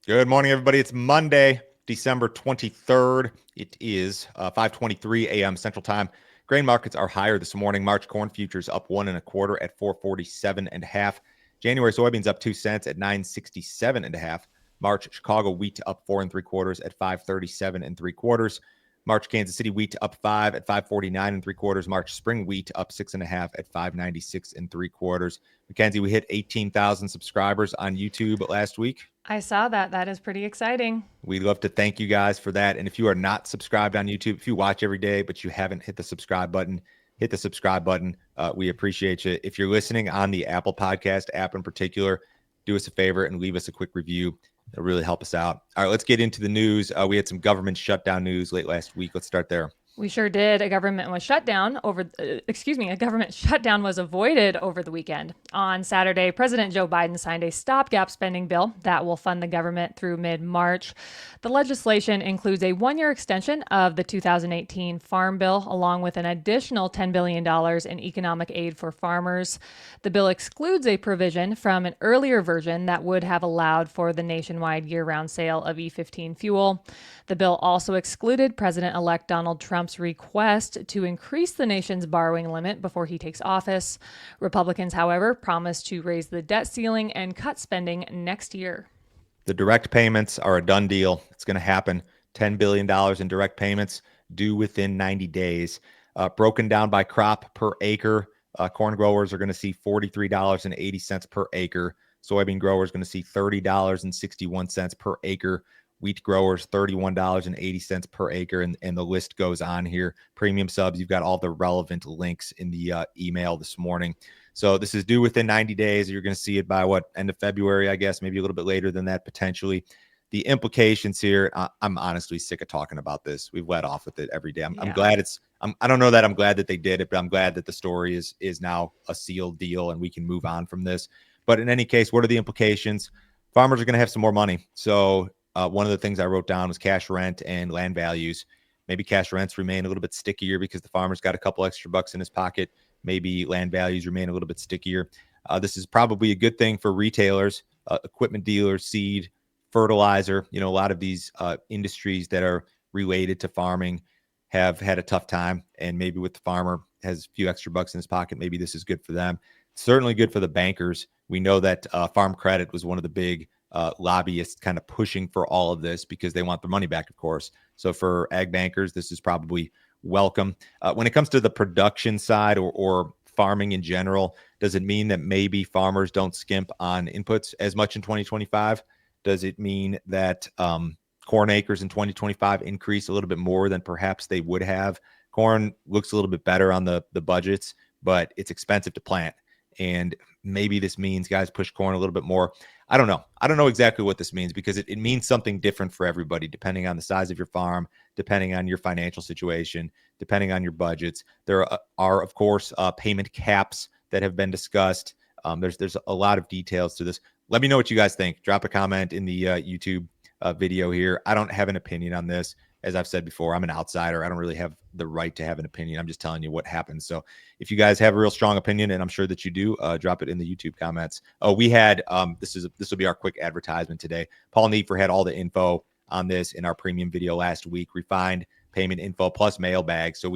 Good morning, everybody. It's Monday, December 23rd. It is 5:23 a.m. Central Time. Grain markets are higher this morning. March corn futures up 1.25 at 447.5. January soybeans up 2 cents at 967.5. March Chicago wheat up 4.75 at 537.75. March Kansas City wheat up 5 at 549.75. March spring wheat up 6.5 at 596.75. Mackenzie, we hit 18,000 subscribers on YouTube last week. I saw that. That is pretty exciting. We'd love to thank you guys for that. And if you are not subscribed on YouTube, if you watch every day, but you haven't hit the subscribe button, hit the subscribe button. We appreciate you. If you're listening on the Apple Podcast app in particular, do us a favor and leave us a quick review. It'll really help us out. All right, let's get into the news. We had some government shutdown news late last week. Let's start there. We sure did. A government shutdown was avoided over the weekend. On Saturday, President Joe Biden signed a stopgap spending bill that will fund the government through mid-March. The legislation includes a one-year extension of the 2018 Farm Bill, along with an additional $10 billion in economic aid for farmers. The bill excludes a provision from an earlier version that would have allowed for the nationwide year-round sale of E15 fuel. The bill also excluded President-elect Donald Trump's request to increase the nation's borrowing limit before he takes office. Republicans, however, promised to raise the debt ceiling and cut spending next year. The direct payments are a done deal. It's going to happen. $10 billion in direct payments due within 90 days. Broken down by crop per acre, corn growers are going to see $43.80 per acre. Soybean growers are going to see $30.61 per acre. Wheat growers, $31.80 per acre, and the list goes on here. Premium subs, you've got all the relevant links in the email this morning. So this is due within 90 days. You're going to see it by end of February, I guess, maybe a little bit later than that potentially. The implications here, I'm honestly sick of talking about this. We've let off with it every day. I'm glad I don't know that I'm glad that they did it, but I'm glad that the story is now a sealed deal and we can move on from this. But in any case, what are the implications? Farmers are going to have some more money. So one of the things I wrote down was cash rent and land values. Maybe cash rents remain a little bit stickier because the farmer's got a couple extra bucks in his pocket. Maybe land values remain a little bit stickier. This is probably a good thing for retailers, equipment dealers, seed, fertilizer. A lot of these industries that are related to farming have had a tough time. And maybe with the farmer has a few extra bucks in his pocket, maybe this is good for them. Certainly good for the bankers. We know that Farm Credit was one of the big lobbyists kind of pushing for all of this because they want their money back, of course. So for ag bankers, this is probably welcome. When it comes to the production side or farming in general, does it mean that maybe farmers don't skimp on inputs as much in 2025? Does it mean that corn acres in 2025 increase a little bit more than perhaps they would have? Corn looks a little bit better on the budgets, but it's expensive to plant. And maybe this means guys push corn a little bit more. I don't know. I don't know exactly what this means because it means something different for everybody, depending on the size of your farm, depending on your financial situation, depending on your budgets. There are, of course, payment caps that have been discussed. There's a lot of details to this. Let me know what you guys think. Drop a comment in the YouTube video here. I don't have an opinion on this. As I've said before, I'm an outsider. I don't really have the right to have an opinion. I'm just telling you what happens. So if you guys have a real strong opinion, and I'm sure that you do, drop it in the YouTube comments. Oh, we had, this will be our quick advertisement today. Paul Neefer had all the info on this in our premium video last week, refined payment info plus mailbag. So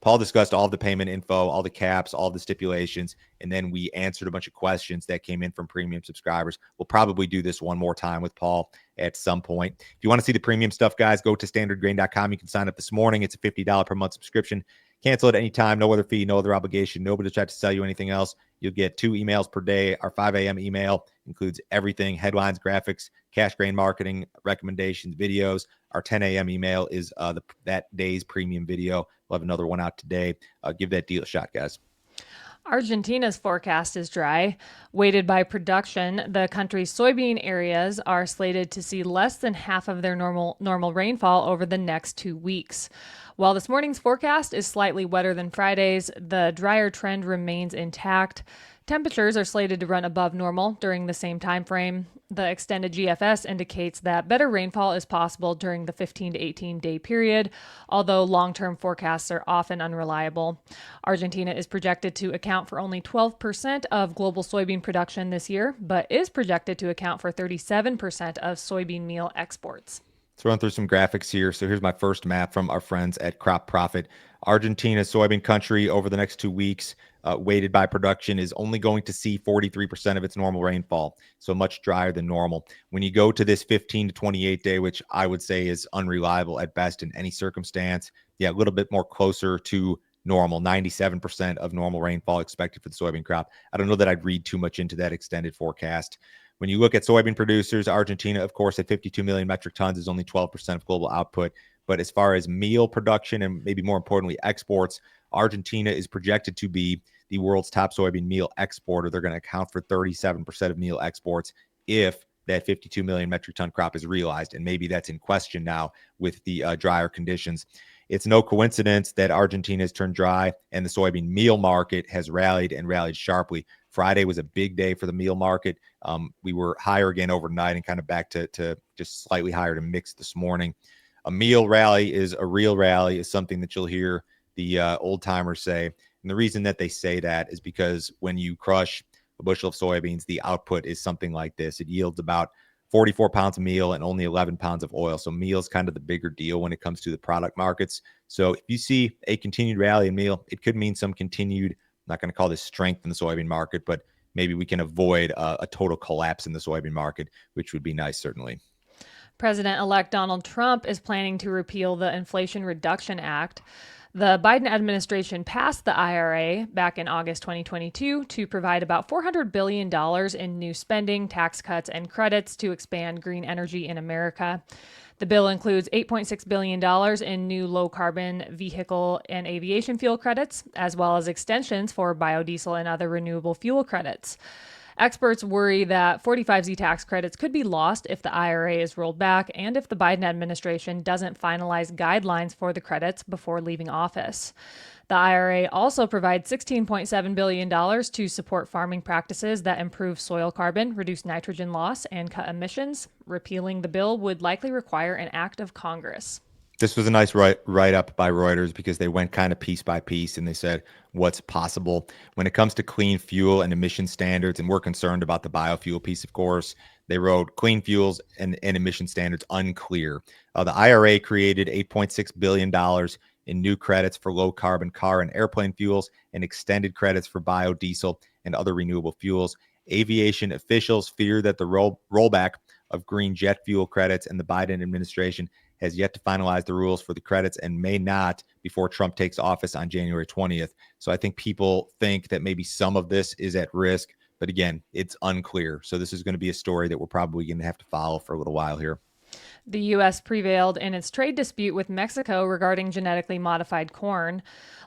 Paul discussed all of the payment info, all the caps, all the stipulations, and then we answered a bunch of questions that came in from premium subscribers. We'll probably do this one more time with Paul at some point. If you want to see the premium stuff, guys, go to standardgrain.com. You can sign up this morning. It's a $50 per month subscription. Cancel at any time, no other fee, no other obligation. Nobody will try to sell you anything else. You'll get 2 emails per day. Our 5 a.m. email includes everything: headlines, graphics, cash grain marketing, recommendations, videos. Our 10 a.m. email is that day's premium video. We'll have another one out today. Give that deal a shot, guys. Argentina's forecast is dry. Weighted by production, the country's soybean areas are slated to see less than half of their normal rainfall over the next 2 weeks. While this morning's forecast is slightly wetter than Friday's, the drier trend remains intact. Temperatures are slated to run above normal during the same time frame. The extended GFS indicates that better rainfall is possible during the 15 to 18 day period, although long term forecasts are often unreliable. Argentina is projected to account for only 12% of global soybean production this year, but is projected to account for 37% of soybean meal exports. Let's run through some graphics here. So here's my first map from our friends at Crop Profit. Argentina, soybean country, over the next 2 weeks, weighted by production, is only going to see 43% of its normal rainfall, so much drier than normal. When you go to this 15 to 28 day, which I would say is unreliable at best in any circumstance, yeah, a little bit more closer to normal, 97% of normal rainfall expected for the soybean crop. I don't know that I'd read too much into that extended forecast. When you look at soybean producers, Argentina, of course, at 52 million metric tons is only 12% of global output. But as far as meal production and maybe more importantly, exports, Argentina is projected to be the world's top soybean meal exporter. They're going to account for 37% of meal exports if that 52 million metric ton crop is realized. And maybe that's in question now with the drier conditions. It's no coincidence that Argentina has turned dry and the soybean meal market has rallied and rallied sharply. Friday was a big day for the meal market. We were higher again overnight and kind of back to just slightly higher to mix this morning. A meal rally is a real rally, is something that you'll hear the old timers say. And the reason that they say that is because when you crush a bushel of soybeans, the output is something like this. It yields about 44 pounds of meal and only 11 pounds of oil. So meal is kind of the bigger deal when it comes to the product markets. So if you see a continued rally in meal, it could mean some continued, I'm not going to call this strength in the soybean market, but maybe we can avoid a total collapse in the soybean market, which would be nice, certainly. President-elect Donald Trump is planning to repeal the Inflation Reduction Act. The Biden administration passed the IRA back in August 2022 to provide about $400 billion in new spending, tax cuts, and credits to expand green energy in America. The bill includes $8.6 billion in new low-carbon vehicle and aviation fuel credits, as well as extensions for biodiesel and other renewable fuel credits. Experts worry that 45Z tax credits could be lost if the IRA is rolled back and if the Biden administration doesn't finalize guidelines for the credits before leaving office. The IRA also provides $16.7 billion to support farming practices that improve soil carbon, reduce nitrogen loss, and cut emissions. Repealing the bill would likely require an act of Congress. This was a nice write-up by Reuters because they went kind of piece by piece and they said what's possible. When it comes to clean fuel and emission standards, and we're concerned about the biofuel piece, of course, they wrote clean fuels and emission standards unclear. The IRA created $8.6 billion in new credits for low-carbon car and airplane fuels and extended credits for biodiesel and other renewable fuels. Aviation officials fear that the rollback of green jet fuel credits and the Biden administration has yet to finalize the rules for the credits and may not before Trump takes office on January 20th. So I think people think that maybe some of this is at risk, but again, it's unclear. So this is going to be a story that we're probably going to have to follow for a little while here. The U.S. prevailed in its trade dispute with Mexico regarding genetically modified corn.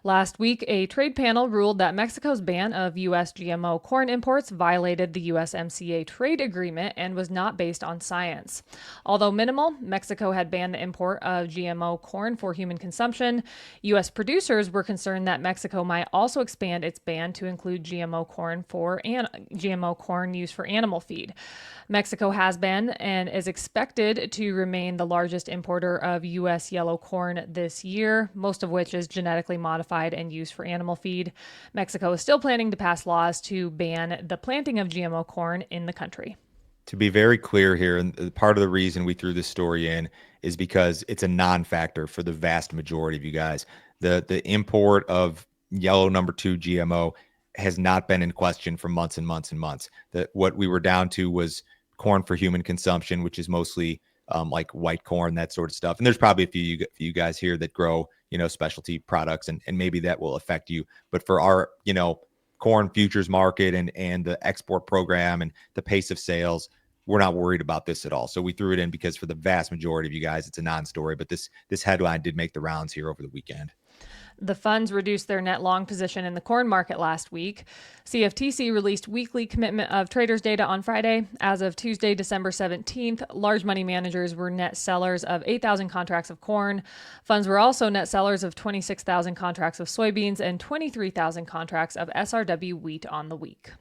Last week, a trade panel ruled that Mexico's ban of U.S. GMO corn imports violated the USMCA trade agreement and was not based on science. Although minimal, Mexico had banned the import of GMO corn for human consumption. U.S. producers were concerned that Mexico might also expand its ban to include GMO corn used for animal feed. Mexico has been and is expected to remain the largest importer of U.S. yellow corn this year, most of which is genetically modified and used for animal feed. Mexico is still planning to pass laws to ban the planting of GMO corn in the country. To be very clear here, and part of the reason we threw this story in is because it's a non-factor for the vast majority of you guys. The import of yellow number 2 GMO has not been in question for months and months and months. What we were down to was corn for human consumption, which is mostly like white corn, that sort of stuff. And there's probably a few you guys here that grow, specialty products, and maybe that will affect you. But for our, corn futures market and the export program and the pace of sales, we're not worried about this at all. So we threw it in because for the vast majority of you guys, it's a non-story. But this headline did make the rounds here over the weekend. The funds reduced their net long position in the corn market last week. CFTC released weekly commitment of traders data on Friday. As of Tuesday, December 17th, large money managers were net sellers of 8,000 contracts of corn. Funds were also net sellers of 26,000 contracts of soybeans and 23,000 contracts of SRW wheat on the week.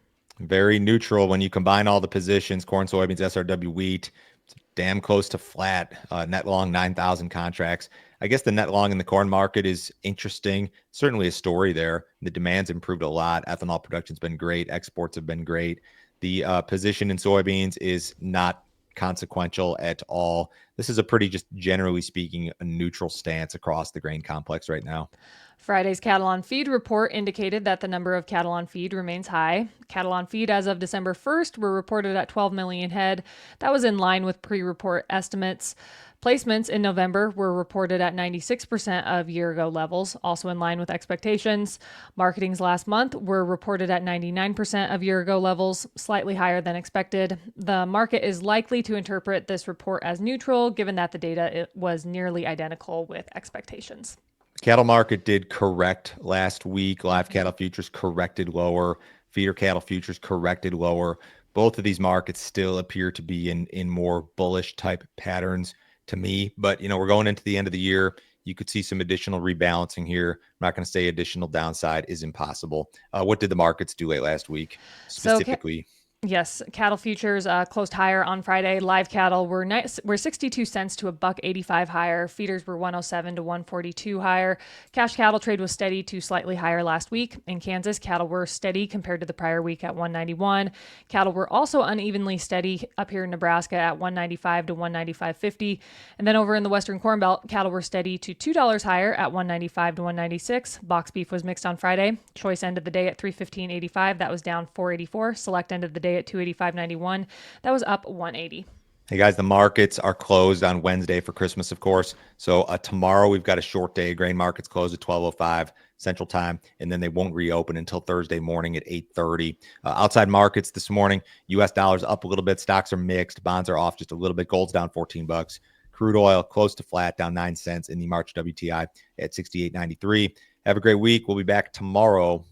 Very neutral when you combine all the positions, corn, soybeans, SRW, wheat. It's damn close to flat. Net long 9,000 contracts. I guess the net long in the corn market is interesting. Certainly a story there. The demand's improved a lot. Ethanol production's been great. Exports have been great. The position in soybeans is not consequential at all. This is a pretty, just generally speaking, a neutral stance across the grain complex right now. Friday's cattle on feed report indicated that the number of cattle on feed remains high. Cattle on feed as of December 1st were reported at 12 million head. That was in line with pre-report estimates. Placements in November were reported at 96% of year-ago levels, also in line with expectations. Marketings last month were reported at 99% of year-ago levels, slightly higher than expected. The market is likely to interpret this report as neutral, given that the data was nearly identical with expectations. Cattle market did correct last week. Live cattle futures corrected lower. Feeder cattle futures corrected lower. Both of these markets still appear to be in more bullish type patterns to me. But, we're going into the end of the year. You could see some additional rebalancing here. I'm not going to say additional downside is impossible. What did the markets do late last week specifically? Yes, cattle futures closed higher on Friday. Live cattle were 62 cents to $1.85 higher. Feeders were 107 to 142 higher. Cash cattle trade was steady to slightly higher last week. In Kansas, cattle were steady compared to the prior week at 191. Cattle were also unevenly steady up here in Nebraska at 195 to 195.50. And then over in the Western Corn Belt, cattle were steady to $2 higher at 195 to 196. Box beef was mixed on Friday. Choice ended the day at 315.85. That was down 484. Select ended the day at 285.91. That was up 180. Hey guys, the markets are closed on Wednesday for Christmas, of course. So tomorrow we've got a short day. Grain markets close at 12:05 Central Time, and then they won't reopen until Thursday morning at 8:30. Outside markets this morning, U.S. dollars up a little bit. Stocks are mixed. Bonds are off just a little bit. Gold's down $14. Crude oil close to flat, down 9 cents in the March WTI at 68.93. Have a great week. We'll be back tomorrow